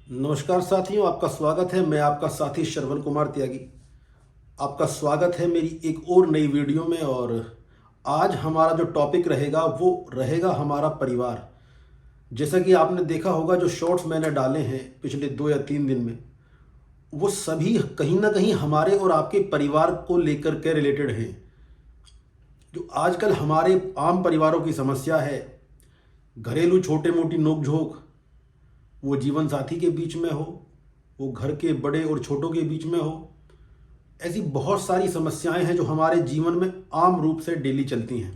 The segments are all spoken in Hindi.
नमस्कार साथियों, आपका स्वागत है। मैं आपका साथी श्रवण कुमार त्यागी। आपका स्वागत है मेरी एक और नई वीडियो में। और आज हमारा जो टॉपिक रहेगा वो रहेगा हमारा परिवार। जैसा कि आपने देखा होगा, जो शॉर्ट्स मैंने डाले हैं पिछले 2 या 3 दिन में, वो सभी कहीं ना कहीं हमारे और आपके परिवार को लेकर के रिलेटेड हैं। जो आजकल हमारे आम परिवारों की समस्या है, घरेलू छोटे मोटी नोक-झोंक, वो जीवन साथी के बीच में हो, वो घर के बड़े और छोटों के बीच में हो, ऐसी बहुत सारी समस्याएं हैं जो हमारे जीवन में आम रूप से डेली चलती हैं।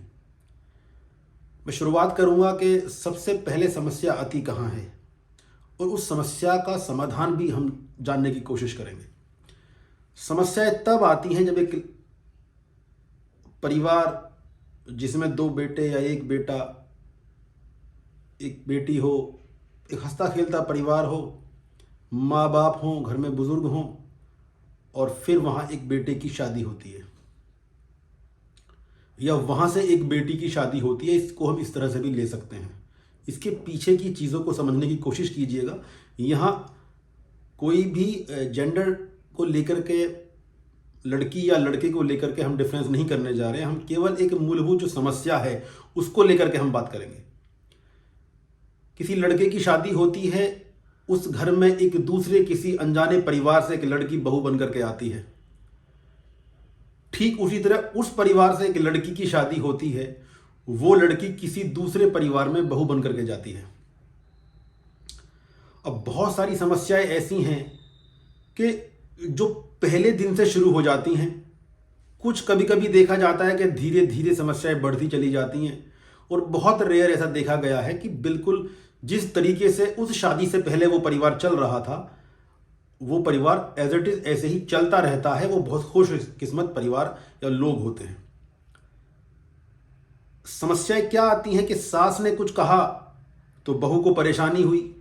मैं शुरुआत करूंगा कि सबसे पहले समस्या आती कहाँ है और उस समस्या का समाधान भी हम जानने की कोशिश करेंगे। समस्याएं तब आती हैं जब एक परिवार जिसमें 2 बेटे या 1 बेटा, 1 बेटी हो, एक हंसता खेलता परिवार हो, माँ बाप हों, घर में बुजुर्ग हों, और फिर वहाँ एक बेटे की शादी होती है या वहाँ से एक बेटी की शादी होती है। इसको हम इस तरह से भी ले सकते हैं। इसके पीछे की चीज़ों को समझने की कोशिश कीजिएगा। यहाँ कोई भी जेंडर को लेकर के, लड़की या लड़के को लेकर के हम डिफरेंस नहीं करने जा रहे हैं। हम केवल एक मूलभूत जो समस्या है उसको लेकर के हम बात करेंगे। किसी लड़के की शादी होती है, उस घर में एक दूसरे किसी अनजाने परिवार से एक लड़की बहू बनकर के आती है। ठीक उसी तरह उस परिवार से एक लड़की की शादी होती है, वो लड़की किसी दूसरे परिवार में बहू बनकर के जाती है। अब बहुत सारी समस्याएं ऐसी हैं कि जो पहले दिन से शुरू हो जाती हैं। कुछ कभी कभी देखा जाता है कि धीरे धीरे समस्याएं बढ़ती चली जाती हैं, और बहुत रेयर ऐसा देखा गया है कि बिल्कुल जिस तरीके से उस शादी से पहले वो परिवार चल रहा था, वो परिवार एज इट इज ऐसे ही चलता रहता है। वो बहुत खुशकिस्मत परिवार या लोग होते हैं। समस्याएं क्या आती हैं कि सास ने कुछ कहा तो बहू को परेशानी हुई,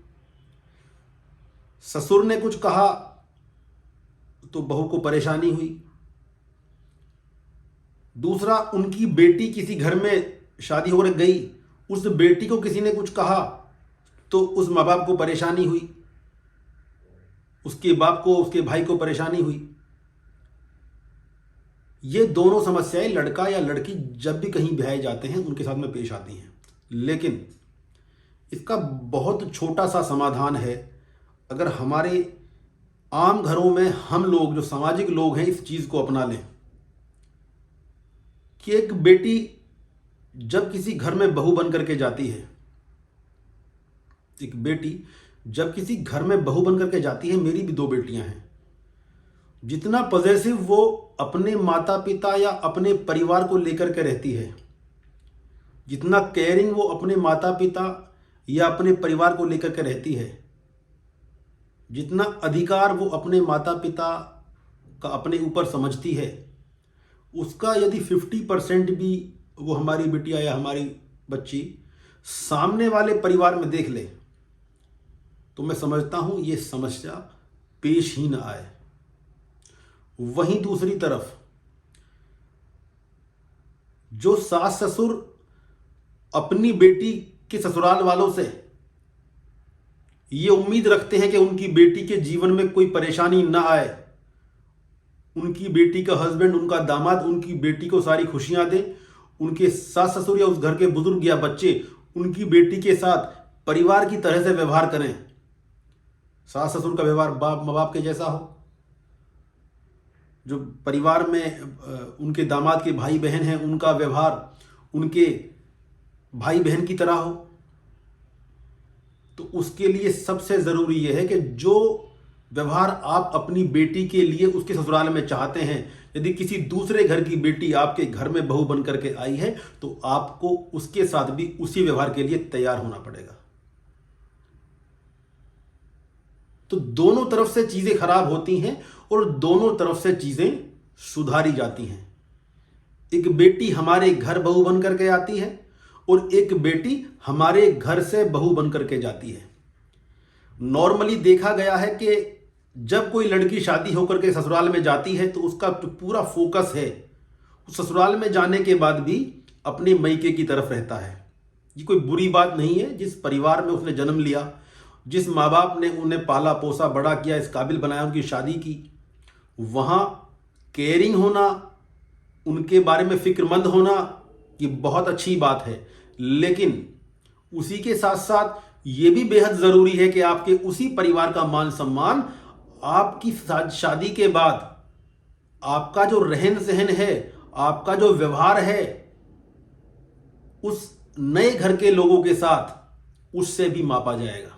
ससुर ने कुछ कहा तो बहू को परेशानी हुई। दूसरा, उनकी बेटी किसी घर में शादी होकर गई, उस बेटी को किसी ने कुछ कहा तो उस माँ बाप को परेशानी हुई, उसके बाप को, उसके भाई को परेशानी हुई। ये दोनों समस्याएं लड़का या लड़की जब भी कहीं ब्याहे जाते हैं उनके साथ में पेश आती हैं। लेकिन इसका बहुत छोटा सा समाधान है। अगर हमारे आम घरों में हम लोग जो सामाजिक लोग हैं इस चीज को अपना लें कि एक बेटी जब किसी घर में बहू बन करके जाती है, एक बेटी जब किसी घर में बहू बन करके जाती है, मेरी भी 2 बेटियां हैं, जितना पॉजेसिव वो अपने माता पिता या अपने परिवार को लेकर के रहती है, जितना केयरिंग वो अपने माता पिता या अपने परिवार को लेकर के रहती है, जितना अधिकार वो अपने माता पिता का अपने ऊपर समझती है, उसका यदि 50% भी वो हमारी बिटिया या हमारी बच्ची सामने वाले परिवार में देख ले, तो मैं समझता हूं ये समस्या पेश ही ना आए। वहीं दूसरी तरफ जो सास ससुर अपनी बेटी के ससुराल वालों से ये उम्मीद रखते हैं कि उनकी बेटी के जीवन में कोई परेशानी ना आए, उनकी बेटी का हस्बैंड, उनका दामाद उनकी बेटी को सारी खुशियां दे, उनके सास ससुर या उस घर के बुजुर्ग या बच्चे उनकी बेटी के साथ परिवार की तरह से व्यवहार करें, सास ससुर का व्यवहार माँ बाप के जैसा हो, जो परिवार में उनके दामाद के भाई बहन हैं उनका व्यवहार उनके भाई बहन की तरह हो। तो उसके लिए सबसे ज़रूरी यह है कि जो व्यवहार आप अपनी बेटी के लिए उसके ससुराल में चाहते हैं, यदि किसी दूसरे घर की बेटी आपके घर में बहू बन करके आई है तो आपको उसके साथ भी उसी व्यवहार के लिए तैयार होना पड़ेगा। तो दोनों तरफ से चीज़ें खराब होती हैं और दोनों तरफ से चीज़ें सुधारी जाती हैं। एक बेटी हमारे घर बहू बन करके आती है और एक बेटी हमारे घर से बहू बन करके जाती है। नॉर्मली देखा गया है कि जब कोई लड़की शादी होकर के ससुराल में जाती है तो उसका पूरा फोकस है उस ससुराल में जाने के बाद भी अपने मायके की तरफ रहता है। ये कोई बुरी बात नहीं है। जिस परिवार में उसने जन्म लिया, जिस माँ बाप ने उन्हें पाला पोसा बड़ा किया, इस काबिल बनाया, उनकी शादी की, वहाँ केयरिंग होना, उनके बारे में फिक्रमंद होना, ये बहुत अच्छी बात है। लेकिन उसी के साथ साथ ये भी बेहद ज़रूरी है कि आपके उसी परिवार का मान सम्मान आपकी शादी के बाद आपका जो रहन सहन है, आपका जो व्यवहार है उस नए घर के लोगों के साथ, उससे भी मापा जाएगा।